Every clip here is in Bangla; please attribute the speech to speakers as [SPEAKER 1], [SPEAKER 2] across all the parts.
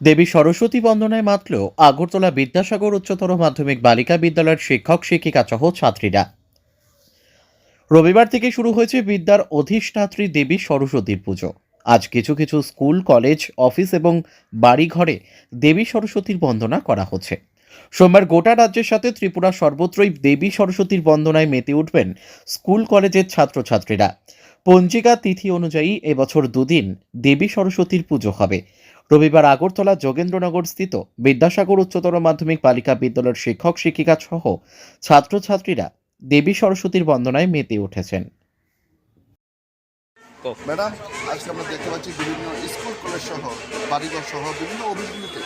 [SPEAKER 1] দেবী সরস্বতী বন্দনায় মাতল আগরতলা বিদ্যাসাগর উচ্চতর মাধ্যমিক বালিকা বিদ্যালয়ের শিক্ষক শিক্ষিকা সহ ছাত্রীরা। রবিবার থেকে শুরু হয়েছে বিদ্যার অধিষ্ঠাত্রী দেবী সরস্বতীর পুজো। আজ কিছু কিছু স্কুল, কলেজ, অফিস এবং বাড়িঘরে দেবী সরস্বতীর বন্দনা করা হচ্ছে। সোমবার গোটা রাজ্যের সাথে ত্রিপুরা সর্বত্রই দেবী সরস্বতীর বন্দনায় মেতে উঠবেন স্কুল কলেজের ছাত্রছাত্রীরা। পঞ্জিকা তিথি অনুযায়ী এবছর দুদিন দেবী সরস্বতীর পুজো হবে। রবিবার আগরতলা যোগেন্দ্রনগর স্থিত বিদ্যাসাগর উচ্চতর মাধ্যমিক বালিকা বিদ্যালয়ের শিক্ষক শিক্ষিকা সহ ছাত্রছাত্রীরা দেবী সরস্বতীর বন্দনায় মেতে উঠেছেন।
[SPEAKER 2] ম্যাডাম, আজকে আমরা দেখতে পাচ্ছি বিভিন্ন স্কুল কলেজ সহ বাড়িঘর সহ বিভিন্ন অফিসগুলিতে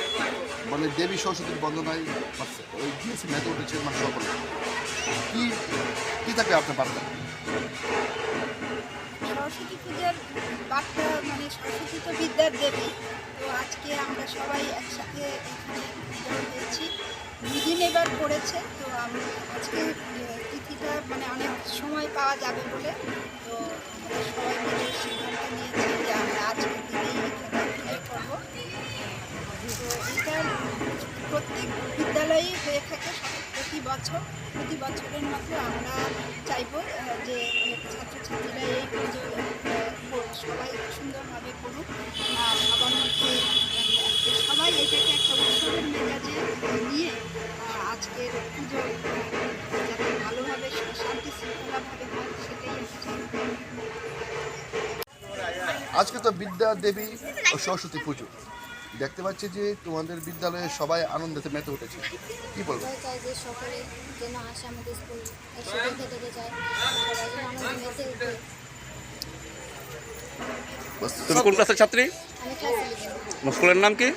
[SPEAKER 2] মানে দেবী সরস্বতীর বন্দনায় ওই দিয়েছে মেতে উঠেছে মানে সকলে। কি কি থাকে আপনার বার্তা?
[SPEAKER 3] সরস্বতী পূজার বার্তা মানে সরস্বতী তো বিদ্যার দেবী। তো আজকে আমরা সবাই একসাথে এখানে জড়ো হয়েছি। দুদিন এবার পড়েছে, তো আমরা আজকে তিথিটা মানে অনেক সময় পাওয়া যাবে বলে তো আমরা সবাই মিলে সিদ্ধান্ত নিয়েছি যে আমরা আজকের দিনেই এখানে পুজো করবো। তো এটা প্রত্যেক বিদ্যালয়েই হয়ে থাকে প্রতি বছরের মতো আমরা চাইব যে ছাত্রছাত্রীরা এই পুজো সবাই সুন্দরভাবে করুক। সবার মধ্যে সবাই এটাকে একটা উৎসবের মেজাজে নিয়ে আজকের পুজো যাতে ভালোভাবে শান্তি শৃঙ্খলাভাবে হয় সেটাই আমি চাই।
[SPEAKER 2] আজকে তো বিদ্যা দেবী ও সরস্বতী পুজো দেখতে পাচ্ছি যে তোমাদের বিদ্যালয়ে সবাই আনন্দেতে মেতে উঠেছে, কি বলবো?
[SPEAKER 4] চাই যে সকলে যেন আসে আমাদের স্কুল একসাথে থেকে যায়, সবাই যেন আনন্দ মেতে উঠে।
[SPEAKER 5] তুমি কোন ক্লাসের ছাত্রী?
[SPEAKER 4] আমি ক্লাস 11।
[SPEAKER 5] স্কুলের নাম কি?